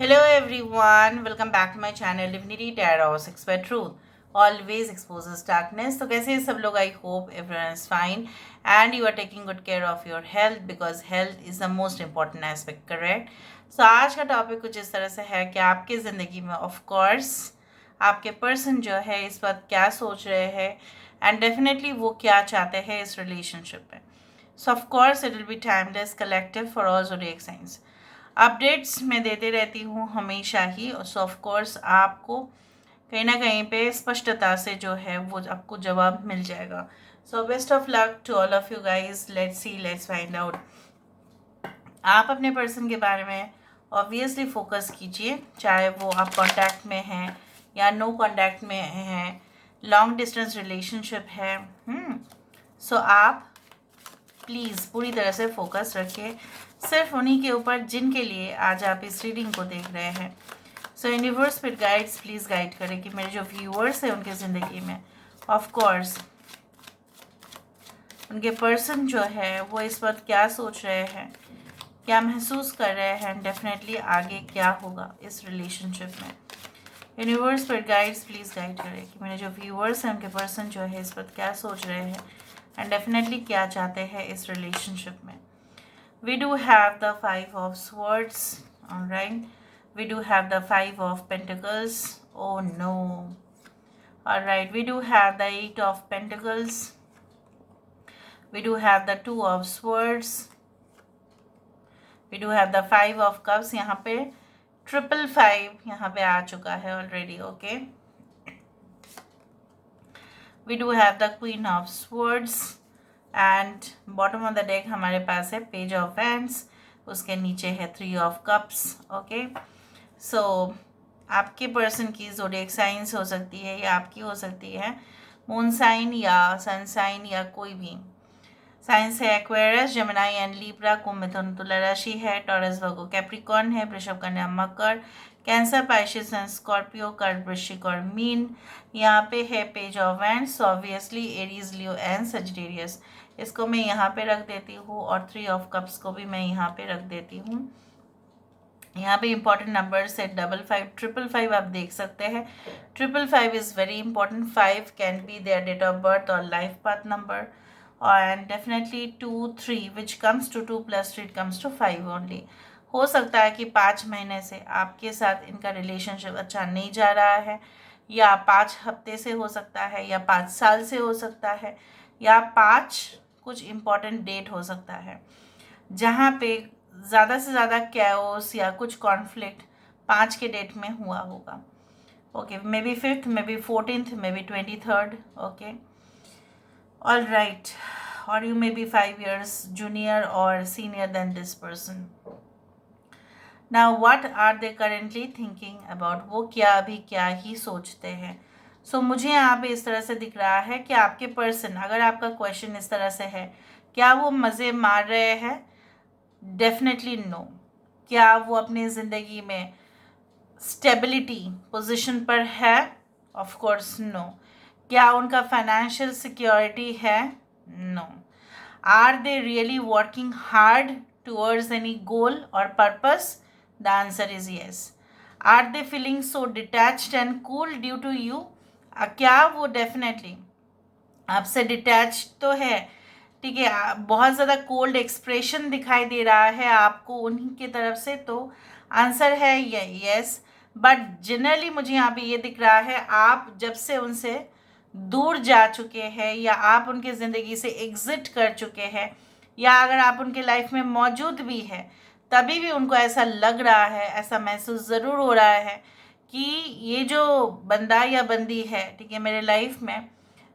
Hello everyone, welcome back to my channel Divinity Tarot 6 by Truth. Always exposes darkness. तो कैसे हैं सब लोग? I hope everyone is fine and you are taking good care of your health because health is the most important aspect, correct? So आज का topic कुछ इस तरह से है कि आपकी ज़िंदगी में ऑफ कोर्स आपके पर्सन जो है इस वक्त क्या सोच रहे हैं एंड डेफिनेटली वो क्या चाहते हैं इस रिलेशनशिप में. So of course it will be timeless collective for all zodiac signs. Updates मैं देते रहती हूँ हमेशा ही. सो ऑफ कोर्स आपको कहीं ना कहीं पे स्पष्टता से जो है वो आपको जवाब मिल जाएगा. So best of luck to all of you guys. Let's see, let's find out. आप अपने पर्सन के बारे में ऑब्वियसली फोकस कीजिए, चाहे वो आप कांटेक्ट में हैं या नो कांटेक्ट में हैं, लॉन्ग डिस्टेंस रिलेशनशिप है. सो आप प्लीज़ पूरी तरह से फोकस रखिए सिर्फ उन्हीं के ऊपर जिनके लिए आज आप इस रीडिंग को देख रहे हैं. सो universe spirit guides please guide करें कि मेरे जो व्यूअर्स हैं उनके ज़िंदगी में ऑफ कोर्स उनके पर्सन जो है वो इस वक्त क्या सोच रहे हैं, क्या महसूस कर रहे हैं, डेफिनेटली आगे क्या होगा इस रिलेशनशिप में. Universe spirit guides please guide करें कि मेरे जो व्यूअर्स हैं उनके पर्सन जो है इस वक्त क्या सोच रहे हैं एंड डेफिनेटली क्या चाहते हैं इस रिलेशनशिप में. We do have the Five of Swords, alright. We do have the Five of Pentacles. Oh no. Alright, we do have the Eight of Pentacles. We do have the Two of Swords. We do have the Five of Cups. यहाँ पे triple five यहाँ पे आ चुका है already. Okay, we do have the Queen of Swords. And bottom of the deck हमारे पास है page of hands, उसके नीचे है थ्री ऑफ कप्स. ओके, सो आपके पर्सन की ज़ोडिएक साइंस हो सकती है या आपकी हो सकती है मून साइन या सन साइन या कोई भी साइंस है. Aquarius, Gemini and Libra. कुंभ, मिथुन, तुला राशि है. टॉरस, वर्गो, कैप्रिकॉर्न है. वृषभ, कन्या, मकर, कैंसर, पाइसेस एंड स्कॉर्पियो, कर्क, वृश्चिक और मीन. यहाँ पे है page of wands, obviously Aries, Leo and Sagittarius. इसको मैं यहाँ पे रख देती हूँ और थ्री ऑफ कप्स को भी मैं यहाँ पे रख देती हूँ. यहाँ पे इंपॉर्टेंट नंबर्स है 55, 555. आप देख सकते हैं 555 is very important. 5 can be their date of birth और life path number and definitely 2, 3 which comes to 2 + 3 comes to 5 only. हो सकता है कि 5 महीने से आपके साथ इनका रिलेशनशिप अच्छा नहीं जा रहा है, या 5 हफ्ते से हो सकता है, या 5 साल से हो सकता है, या 5 कुछ इम्पॉर्टेंट डेट हो सकता है जहाँ पे ज़्यादा से ज़्यादा कैओस या कुछ कॉन्फ्लिक्ट 5 के डेट में हुआ होगा. Okay, maybe 5th, maybe 14th, maybe 23rd. Okay, all right. और you may be 5 years junior or senior than this person. Now what are they currently thinking about? वो क्या अभी क्या ही सोचते हैं. सो मुझे यहाँ पे इस तरह से दिख रहा है कि आपके पर्सन, अगर आपका क्वेश्चन इस तरह से है, क्या वो मज़े मार रहे हैं? Definitely no. क्या वो अपनी ज़िंदगी में स्टेबिलिटी पोजीशन पर है? Of course no. क्या उनका फाइनेंशियल सिक्योरिटी है? No. Are they really working hard towards any goal or purpose? The answer is yes. Are they feeling so detached and cool due to you? क्या वो definitely आपसे detach तो है, ठीक है, बहुत ज़्यादा कोल्ड एक्सप्रेशन दिखाई दे रहा है आपको उन्हीं की तरफ से, तो आंसर है ये येस. बट जनरली मुझे यहाँ पे ये दिख रहा है आप जब से उनसे दूर जा चुके हैं या आप उनके ज़िंदगी से एग्ज़िट कर चुके हैं, या अगर आप उनके लाइफ में मौजूद भी है तभी भी उनको ऐसा लग रहा है, ऐसा महसूस ज़रूर हो रहा है कि ये जो बंदा या बंदी है, ठीक है, मेरे लाइफ में,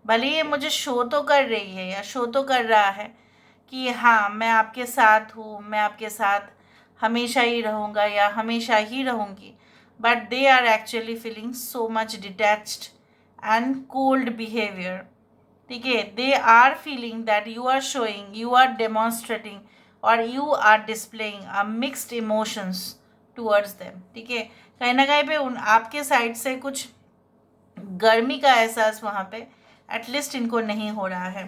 भले ये मुझे शो तो कर रही है या शो तो कर रहा है कि हाँ मैं आपके साथ हूँ, मैं आपके साथ हमेशा ही रहूँगा या हमेशा ही रहूँगी, but they are actually feeling so much detached and cold behaviour. ठीक है, they are feeling that you are showing, you are demonstrating और you are displaying a mixed emotions towards them. ठीक है, कहीं ना कहीं पे उन आपके साइड से कुछ गर्मी का एहसास वहाँ पे एटलीस्ट इनको नहीं हो रहा है.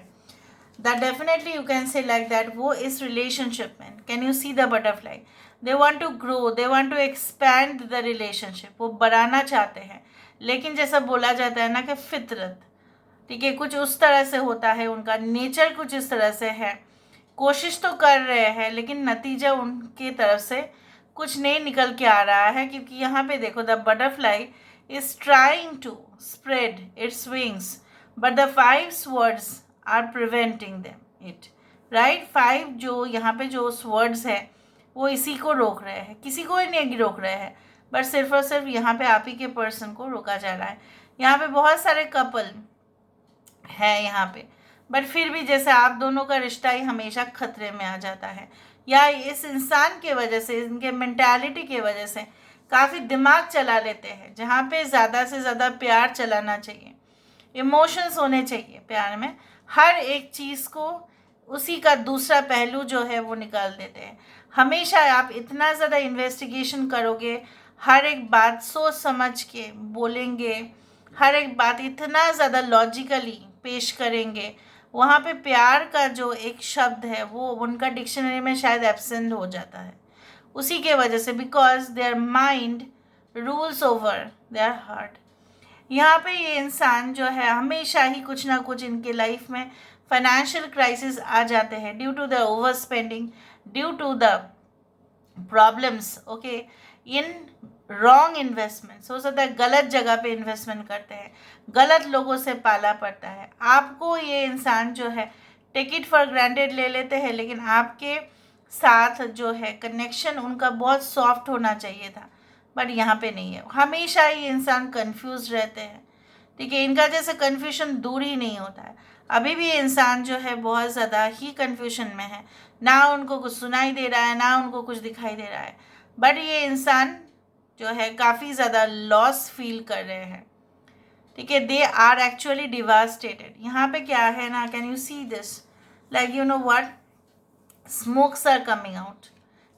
That definitely you can say like that वो इस रिलेशनशिप में, can you see the butterfly, they want to grow, they want to expand the relationship, वो बढ़ाना चाहते हैं। लेकिन जैसा बोला जाता है ना कि फितरत, ठीक है, कुछ उस तरह से होता है, उनका नेचर कुछ इस तरह से है। कोशिश तो कर रहे हैं लेकिन नतीजा उनकी तरफ से कुछ नहीं निकल के आ रहा है, क्योंकि यहाँ पे देखो, the butterfly is trying to spread its wings but the 5 swords are preventing them it, right. 5 जो यहाँ पे जो स्वर्ड्स है वो इसी को रोक रहे हैं, किसी को ही नहीं रोक रहे हैं, बट सिर्फ और सिर्फ यहाँ पे आप ही के पर्सन को रोका जा रहा है। यहाँ पे बहुत सारे कपल है यहाँ पे, बट फिर भी जैसे आप दोनों का रिश्ता ही हमेशा खतरे में आ जाता है, या इस इंसान के वजह से, इनके मेंटालिटी के वजह से काफ़ी दिमाग चला लेते हैं, जहाँ पे ज़्यादा से ज़्यादा प्यार चलाना चाहिए, इमोशंस होने चाहिए प्यार में, हर एक चीज़ को उसी का दूसरा पहलू जो है वो निकाल देते हैं। हमेशा आप इतना ज़्यादा इन्वेस्टिगेशन करोगे, हर एक बात सोच समझ के बोलेंगे, हर एक बात इतना ज़्यादा लॉजिकली पेश करेंगे, वहाँ पे प्यार का जो एक शब्द है वो उनका डिक्शनरी में शायद एब्सेंट हो जाता है, उसी के वजह से, because their mind rules over their heart. यहाँ पे ये इंसान जो है हमेशा ही कुछ ना कुछ इनके लाइफ में फाइनेंशियल क्राइसिस आ जाते हैं, due to the over spending, due to the problems, okay, in wrong investments. हो सकता है गलत जगह पे इन्वेस्टमेंट करते हैं, गलत लोगों से पाला पड़ता है। आपको ये इंसान जो है टेक इट फॉर ग्रांटेड ले लेते हैं, लेकिन आपके साथ जो है कनेक्शन उनका बहुत सॉफ्ट होना चाहिए था, बट यहाँ पे नहीं है। हमेशा ये इंसान कंफ्यूज रहते हैं, ठीक है, इनका जैसे कन्फ्यूजन दूर ही नहीं होता है। अभी भी ये इंसान जो है बहुत ज़्यादा ही कन्फ्यूजन में है, ना उनको कुछ सुनाई दे रहा है, ना उनको कुछ दिखाई दे रहा है, बट ये इंसान जो है काफ़ी ज़्यादा लॉस फील कर रहे हैं, ठीक है। They are actually devastated. यहाँ पे क्या है ना, can you see this, like you know what, smokes are coming out.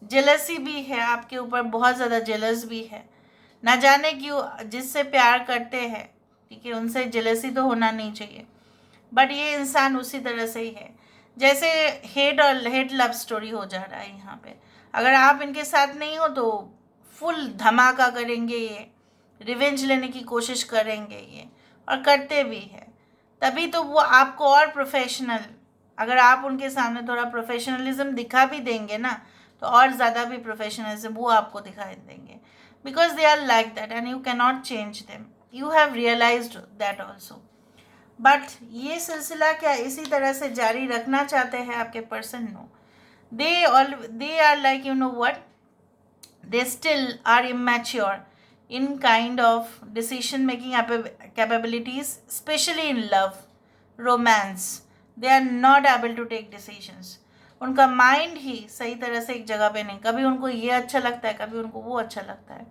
Jealousy भी है आपके ऊपर, बहुत ज़्यादा जेलस भी है, ना जाने क्यों, जिससे प्यार करते हैं, ठीक है, उनसे जेलसी तो होना नहीं चाहिए, बट ये इंसान उसी तरह से ही है, जैसे हेट और हेट लव स्टोरी हो जा रहा है यहाँ पे। अगर आप इनके साथ नहीं हो तो फुल धमाका करेंगे ये, रिवेंज लेने की कोशिश करेंगे ये, और करते भी हैं। तभी तो वो आपको और प्रोफेशनल, अगर आप उनके सामने थोड़ा प्रोफेशनलिज्म दिखा भी देंगे ना, तो और ज़्यादा भी प्रोफेशनलिज्म वो आपको दिखाई देंगे, because they are like that and you can not change them, you have realised that also. But ये सिलसिला क्या इसी तरह से जारी रखना चाहते हैं आपके person? No, they are like you know what, they still are immature in kind of decision making capabilities, especially in love, romance. They are not able to take decisions. उनका माइंड ही सही तरह से एक जगह पे नहीं, कभी उनको ये अच्छा लगता है, कभी उनको वो अच्छा लगता है,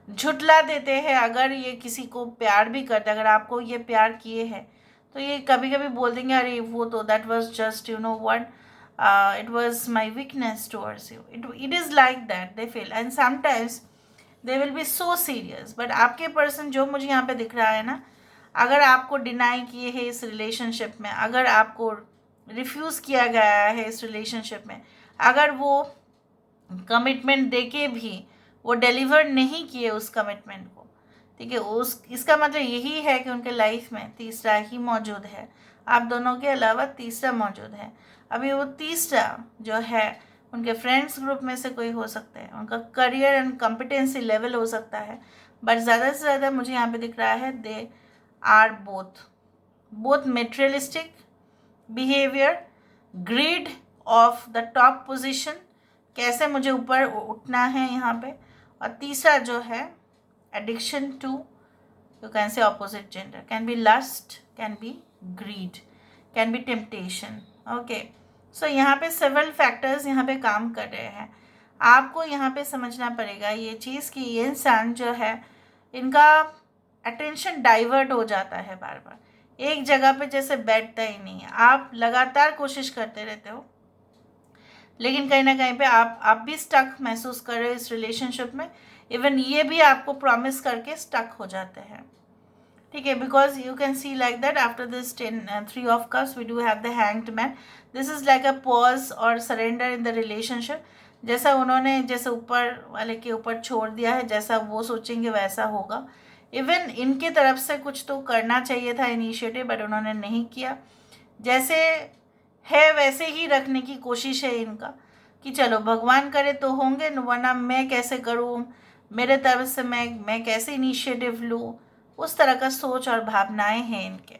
झुटला देते हैं। अगर ये किसी को प्यार भी करते हैं, अगर आपको ये प्यार किए हैं, तो ये कभी कभी बोल देंगे अरे वो तो that was just you know what, it was my weakness towards you. It is like that they feel, and sometimes they will be so serious. but आपके पर्सन जो मुझे यहाँ पे दिख रहा है ना, अगर आपको डिनाई किए है इस रिलेशनशिप में, अगर आपको रिफ्यूज़ किया गया है इस रिलेशनशिप में, अगर वो कमिटमेंट देके भी वो डिलीवर नहीं किए उस कमिटमेंट को, ठीक है, उस इसका मतलब यही है कि उनके लाइफ में तीसरा ही मौजूद है, आप दोनों के अलावा तीसरा मौजूद है। अभी वो तीसरा जो है उनके फ्रेंड्स ग्रुप में से कोई हो सकता है, उनका करियर एंड कॉम्पिटेंसी लेवल हो सकता है, बट ज़्यादा से ज़्यादा मुझे यहाँ पे दिख रहा है they are both materialistic behaviour, greed of the top position, कैसे मुझे ऊपर उठना है यहाँ पे, और तीसरा जो है addiction to, you can say opposite gender, can be lust, can be greed, can be temptation, okay. So यहाँ पे सेवरल फैक्टर्स यहाँ पे काम कर रहे हैं। आपको यहाँ पे समझना पड़ेगा ये चीज़ कि ये इंसान जो है, इनका अटेंशन डाइवर्ट हो जाता है बार बार, एक जगह पे जैसे बैठता ही नहीं है। आप लगातार कोशिश करते रहते हो, लेकिन कहीं ना कहीं पे आप भी स्टक महसूस कर रहे हो इस रिलेशनशिप में, इवन ये भी आपको प्रॉमिस करके स्टक हो जाते हैं, ठीक है, because you can see like that after this 3 of cups we do have the hanged man. This is like a pause or surrender in the relationship. जैसा उन्होंने जैसे ऊपर वाले के ऊपर छोड़ दिया है, जैसा वो सोचेंगे वैसा होगा। इवन इनके तरफ से कुछ तो करना चाहिए था इनिशिएटिव, बट उन्होंने नहीं किया। जैसे है वैसे ही रखने की कोशिश है इनका, कि चलो भगवान करे तो होंगे, वरना मैं कैसे करूँ, मेरे तरफ से मैं कैसे इनिशिएटिव लूँ। उस तरह का सोच और भावनाएं हैं इनके।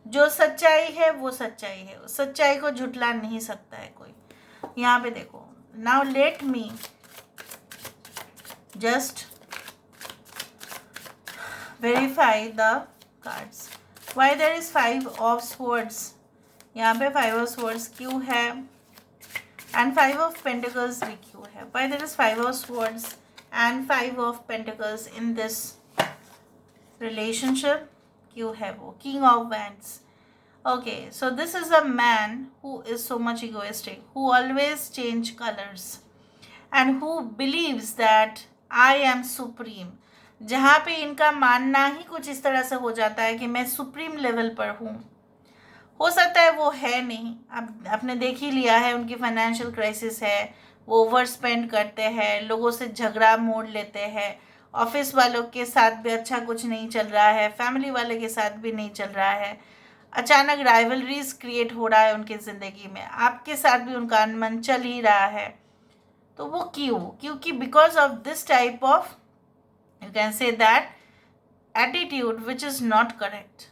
जो सच्चाई है वो सच्चाई है, उस सच्चाई को झुटला नहीं सकता है कोई। यहाँ पे देखो, now let me just verify the cards. Why there is 5 of swords, यहाँ पे 5 ऑफ स्वर्ड्स क्यों है, एंड 5 ऑफ पेंटिकल्स भी क्यों है। Why there is 5 of swords and 5 of pentacles in this relationship, क्यों है वो। King of wands. Okay, so this is a man who is so much egoistic, who always change colors and who believes that I am supreme। जहाँ पे इनका मानना ही कुछ इस तरह से हो जाता है कि मैं सुप्रीम लेवल पर हूँ। हो सकता है वो है नहीं, अब आपने देख ही लिया है, उनकी फाइनेंशियल क्राइसिस है, वो ओवर स्पेंड करते हैं, लोगों से झगड़ा मोड़ लेते हैं, ऑफिस वालों के साथ भी अच्छा कुछ नहीं चल रहा है, फैमिली वाले के साथ भी नहीं चल रहा है, अचानक राइवलरीज क्रिएट हो रहा है उनकी ज़िंदगी में, आपके साथ भी उनका अनमन चल ही रहा है। तो वो क्यों, क्योंकि because of this type of, you can say that, attitude which is not correct,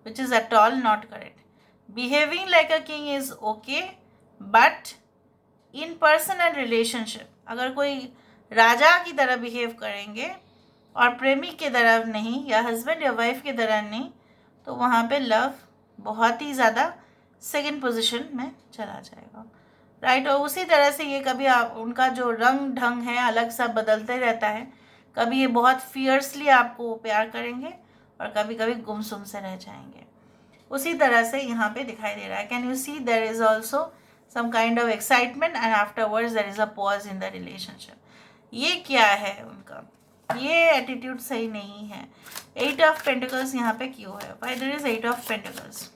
which is at all not correct. Behaving like a king is okay, but in personal relationship अगर कोई राजा की तरह बिहेव करेंगे और प्रेमी की तरह नहीं, या हस्बैंड या वाइफ की तरह नहीं, तो वहाँ पे लव बहुत ही ज़्यादा सेकंड पोजीशन में चला जाएगा, राइट। और उसी तरह से ये कभी उनका जो रंग ढंग है अलग सा बदलते रहता है। कभी ये बहुत फियर्सली आपको प्यार करेंगे और कभी कभी गुमसुम से रह जाएंगे। उसी तरह से यहाँ पे दिखाई दे रहा है। Can you see, there is also some kind of excitement and afterwards there is a pause in the relationship. ये क्या है उनका, ये एटीट्यूड सही नहीं है। 8 ऑफ पेंटिकल्स यहाँ पे क्यों है, why there is 8 of pentacles,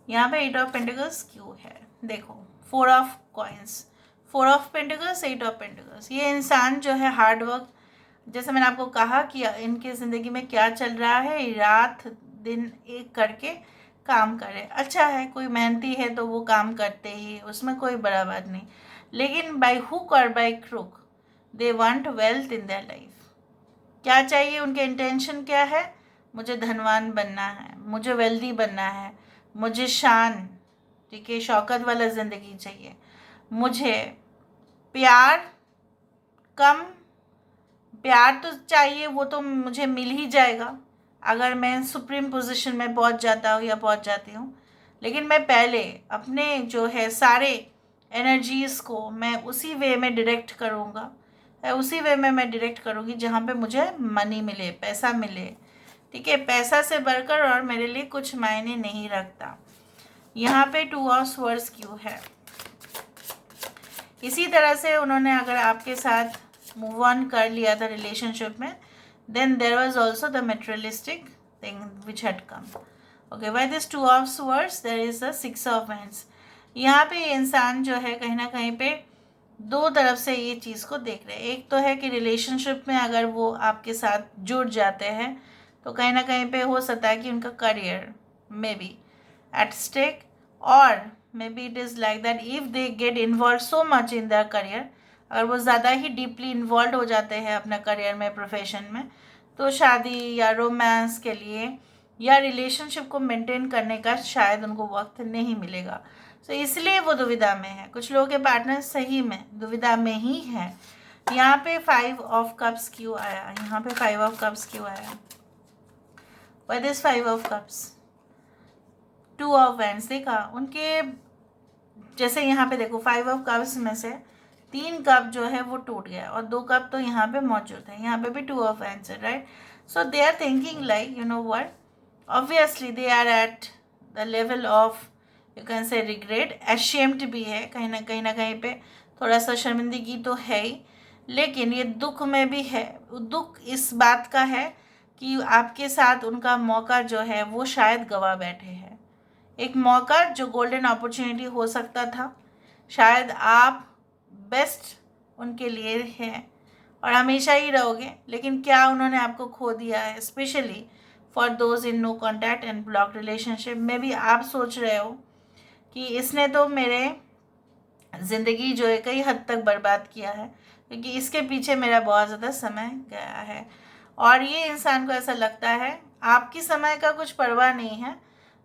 यहाँ पे 8 ऑफ पेंटिकल्स क्यों है। देखो 4 of coins, 4 of pentacles, 8 of pentacles. ये इंसान जो है हार्ड वर्क, जैसे मैंने आपको कहा कि इनकी ज़िंदगी में क्या चल रहा है, रात दिन एक करके काम करे। अच्छा है, कोई मेहनती है तो वो काम करते ही, उसमें कोई बड़ा बात नहीं। लेकिन बाय हुक और by crook they want wealth in their life. क्या चाहिए, उनके इंटेंशन क्या है, मुझे धनवान बनना है, मुझे वेल्दी बनना है, मुझे शान, ठीक है, शौकत वाला ज़िंदगी चाहिए, मुझे प्यार कम, प्यार तो चाहिए, वो तो मुझे मिल ही जाएगा अगर मैं सुप्रीम पोजीशन में पहुंच जाता हूँ या पहुंच जाती हूँ। लेकिन मैं पहले अपने जो है सारे एनर्जीज़ को मैं उसी वे में डायरेक्ट करूँगा, उसी वे में मैं डायरेक्ट करूँगी जहाँ पे मुझे मनी मिले, पैसा मिले, ठीक है। पैसा से बढ़कर और मेरे लिए कुछ मायने नहीं रखता। यहाँ पे 2 ऑफ स्वर्ड्स क्यों है। इसी तरह से उन्होंने अगर आपके साथ मूव ऑन कर लिया था रिलेशनशिप में, then there was also the materialistic thing which had come. Okay, by this 2 of swords there is a 6 of wands। यहाँ पे इंसान जो है कहीं ना कहीं पे दो तरफ से ये चीज़ को देख रहे हैं। एक तो है कि रिलेशनशिप में अगर वो आपके साथ जुड़ जाते हैं तो कहीं ना कहीं पे हो सकता है कि उनका career may be at stake, और maybe it is like that if they get involve so much in their career, अगर वो ज़्यादा ही डीपली इन्वॉल्व हो जाते हैं अपने करियर में, प्रोफेशन में, तो शादी या रोमांस के लिए या रिलेशनशिप को मेंटेन करने का शायद उनको वक्त नहीं मिलेगा। तो इसलिए वो दुविधा में है। कुछ लोगों के पार्टनर सही में दुविधा में ही है। यहाँ पे 5 ऑफ कप्स क्यों आया, यहाँ पे 5 ऑफ कप्स क्यों आया, why this 5 of cups, 2 of wands. देखा उनके जैसे यहाँ पे देखो 5 ऑफ कप्स में से 3 कप जो है वो टूट गया और 2 कप तो यहाँ पे मौजूद है। यहाँ पे भी 2 ऑफ वैंड्स है, right. So they are thinking like, you know what, obviously they are at the level of, you can say regret, ashamed भी है, कहीं ना कहीं पे थोड़ा सा शर्मिंदगी तो है ही, लेकिन ये दुख में भी है। दुख इस बात का है कि आपके साथ उनका मौका जो है वो शायद गवा बैठे हैं। एक मौका जो गोल्डन अपॉर्चुनिटी हो सकता था, शायद आप बेस्ट उनके लिए हैं और हमेशा ही रहोगे, लेकिन क्या उन्होंने आपको खो दिया है? Specially for those in no contact and block relationship में भी आप सोच रहे हो कि इसने तो मेरे ज़िंदगी जो है कई हद तक बर्बाद किया है, क्योंकि इसके पीछे मेरा बहुत ज़्यादा समय गया है। और ये इंसान को ऐसा लगता है, आपकी समय का कुछ परवाह नहीं है,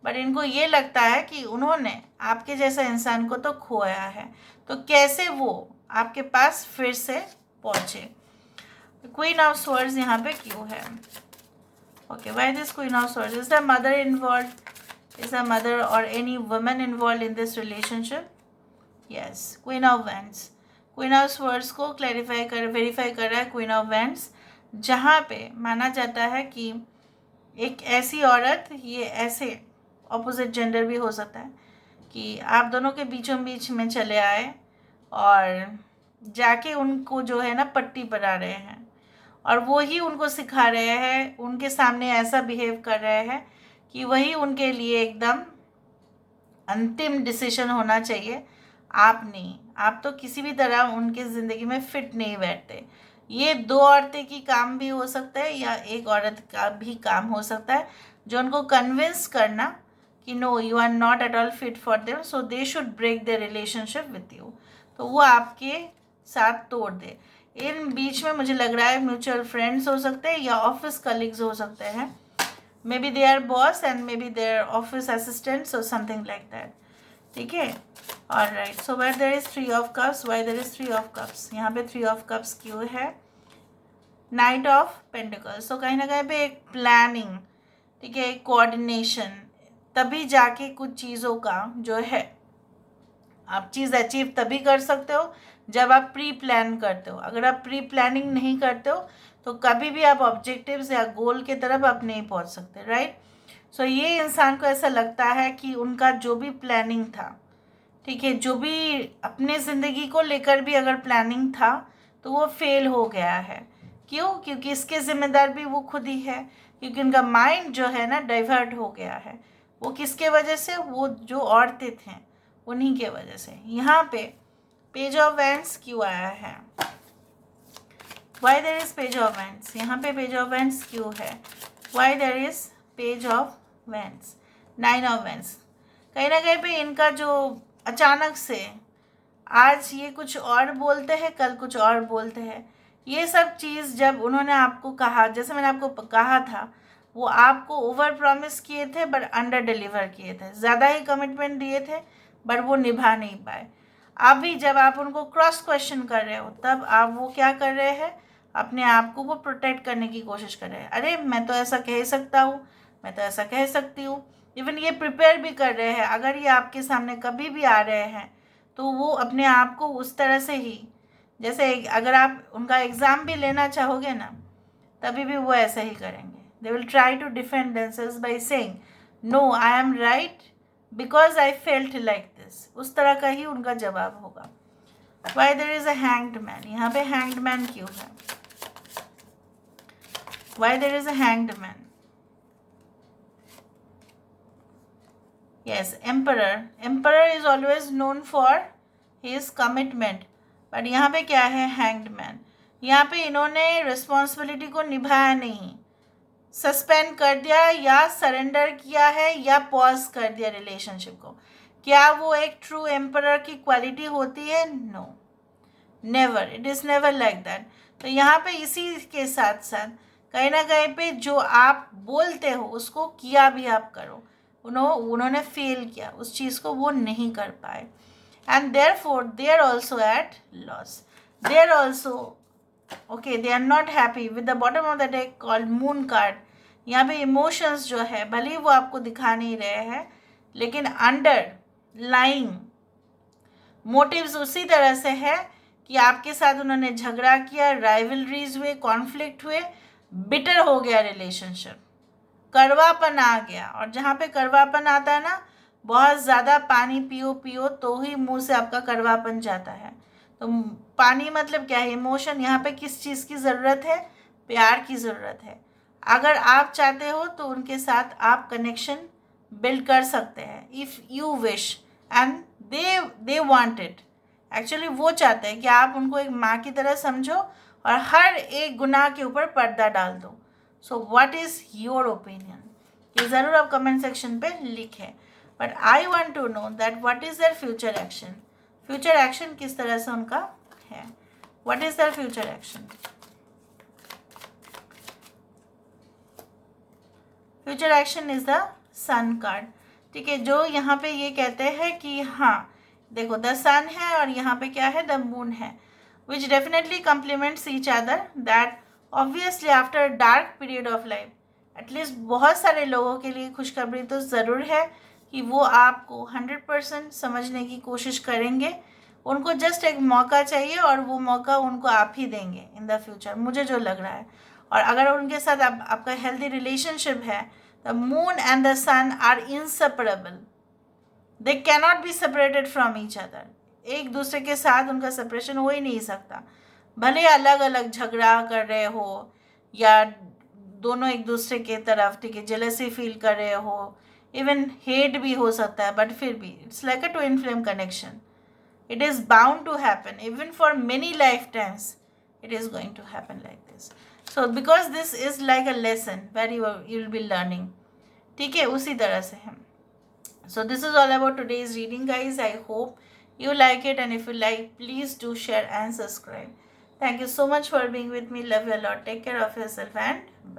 बट इनको ये लगता है कि उन्होंने आपके जैसा इंसान को तो खोया है, तो कैसे वो आपके पास फिर से पहुँचे। क्वीन ऑफ स्वॉर्ड्स यहाँ पे क्यों है? Okay, why this queen of swords? Is the mother involve? Is the mother or any woman involve in this relationship? Yes, queen of wands. Queen of swords को वेरीफाई कर रहा है queen of wands, जहाँ पे माना जाता है कि एक ऐसी औरत, ये ऐसे ऑपोजिट जेंडर भी हो सकता है, कि आप दोनों के बीचों बीच में चले आए और जाके उनको जो है ना पट्टी पढ़ा रहे हैं, और वो ही उनको सिखा रहे हैं, उनके सामने ऐसा बिहेव कर रहे हैं कि वही उनके लिए एकदम अंतिम डिसीजन होना चाहिए। आप नहीं, आप तो किसी भी तरह उनके ज़िंदगी में फिट नहीं बैठते। ये दो औरतें की काम भी हो सकता है या एक औरत का भी काम हो सकता है, जो उनको कन्विंस करना कि no, you are not at all fit for them, so they should break their relationship with you, तो वो आपके साथ तोड़ दे। इन बीच में मुझे लग रहा है म्यूचुअल फ्रेंड्स हो सकते हैं या ऑफिस कलीग्स हो सकते हैं, maybe they are boss and maybe they are office assistants और समथिंग लाइक दैट। ठीक है, alright. So where there is 3 of cups, why there is 3 of cups? यहाँ पे 3 ऑफ कप्स क्यों है? Knight of pentacles. तो कहीं ना कहीं पे एक प्लानिंग, ठीक है, एक कोऑर्डिनेशन, तभी जाके कुछ चीज़ों का जो है आप चीज़ अचीव तभी कर सकते हो जब आप प्री प्लान करते हो। अगर आप प्री प्लानिंग नहीं करते हो तो कभी भी आप ऑब्जेक्टिव्स या गोल की तरफ आप नहीं पहुंच सकते, राइट? सो ये इंसान को ऐसा लगता है कि उनका जो भी प्लानिंग था, ठीक है, जो भी अपने ज़िंदगी को लेकर भी अगर प्लानिंग था, तो वो फेल हो गया है। क्यों? क्योंकि इसके ज़िम्मेदार भी वो खुद ही है, क्योंकि उनका माइंड जो है ना डाइवर्ट हो गया है। वो किसके वजह से? वो जो औरतें थें उन्हीं के वजह से। यहाँ पे पेज ऑफ वैंड्स क्यों आया है? Why there is page of wands? यहाँ पे पेज ऑफ वैंड्स क्यों है? Why there is page of wands? 9 of wands. कहीं ना कहीं पे इनका जो अचानक से आज ये कुछ और बोलते हैं, कल कुछ और बोलते हैं, ये सब चीज़ जब उन्होंने आपको कहा, जैसे मैंने आपको कहा था, वो आपको ओवर प्रॉमिस किए थे बट अंडर डिलीवर किए थे, ज़्यादा ही कमिटमेंट दिए थे बट वो निभा नहीं पाए। अभी जब आप उनको क्रॉस क्वेश्चन कर रहे हो, तब आप वो क्या कर रहे हैं? अपने आप को वो प्रोटेक्ट करने की कोशिश कर रहे हैं। अरे मैं तो ऐसा कह सकता हूँ, मैं तो ऐसा कह सकती हूँ। इवन ये प्रिपेयर भी कर रहे हैं, अगर ये आपके सामने कभी भी आ रहे हैं तो वो अपने आप को उस तरह से ही, जैसे अगर आप उनका एग्ज़ाम भी लेना चाहोगे ना, तभी भी वो ऐसा ही करेंगे। They will try to defend themselves by saying no, I am right because I felt like this. उस तरह का ही उनका जवाब होगा। Why there is a hanged man? यहाँ पे हैंग्ड मैन क्यों है? Why there is a hanged man? Yes, emperor. Emperor is always known for his commitment, but यहाँ पे क्या है? Hanged man. यहाँ पे इन्होंने रिस्पॉन्सिबिलिटी को निभाया नहीं, सस्पेंड कर दिया या सरेंडर किया है या पॉज कर दिया रिलेशनशिप को। क्या वो एक ट्रू एम्परर की क्वालिटी होती है? No, never, it is never like that. तो यहाँ पे इसी के साथ साथ कहीं ना कहीं पे जो आप बोलते हो उसको किया भी आप करो, उन्होंने फेल किया, उस चीज़ को वो नहीं कर पाए, and therefore they are also at loss. They are also okay, they are not happy with the bottom of the deck called moon card. यहाँ पे इमोशंस जो है भले ही वो आपको दिखा नहीं रहे हैं, लेकिन अंडर लाइंग मोटिव्स उसी तरह से है कि आपके साथ उन्होंने झगड़ा किया, राइवलरीज हुए, कॉन्फ्लिक्ट हुए, बिटर हो गया रिलेशनशिप, कड़वापन आ गया। और जहाँ पे कड़वापन आता है ना, बहुत ज़्यादा पानी पियो पियो तो ही मुंह से आपका कड़वापन जाता है। तो पानी मतलब क्या है? इमोशन। यहाँ पे किस चीज़ की ज़रूरत है? प्यार की ज़रूरत है। अगर आप चाहते हो तो उनके साथ आप कनेक्शन बिल्ड कर सकते हैं, if you wish and they want it. Actually वो चाहते हैं कि आप उनको एक माँ की तरह समझो और हर एक गुनाह के ऊपर पर्दा डाल दो. So what is your opinion, ये ज़रूर आप कमेंट सेक्शन पे लिखें. But I want to know that what is their future action. Future action किस तरह से उनका है. What is their future action. Future action is the sun card. ठीक है, जो यहाँ पे ये कहते हैं कि हाँ देखो द सन है और यहाँ पे क्या है, द मून है, which definitely compliments each other. That obviously after dark period of life, at least बहुत सारे लोगों के लिए खुशखबरी तो ज़रूर है कि वो आपको 100% समझने की कोशिश करेंगे. उनको जस्ट एक मौका चाहिए और वो मौका उनको आप ही देंगे इन द फ्यूचर, मुझे जो लग रहा है. और अगर उनके साथ आपका हेल्दी रिलेशनशिप है, the moon and the sun are inseparable. They cannot be separated from each other. एक दूसरे के साथ उनका सेपरेशन हो ही नहीं सकता. भले अलग अलग झगड़ा कर रहे हो या दोनों एक दूसरे के तरफ ठीक है जेलसी फील कर रहे हो, इवन हेट भी हो सकता है, बट फिर भी it's like a twin flame connection. It is bound to happen. Even for many lifetimes, it is going to happen like this. So, because this is like a lesson where you will be learning. ठीक है, उसी तरह से हम. So, this is all about today's reading, guys. I hope you like it, and if you like, please do share and subscribe. Thank you so much for being with me. Love you a lot. Take care of yourself and bye.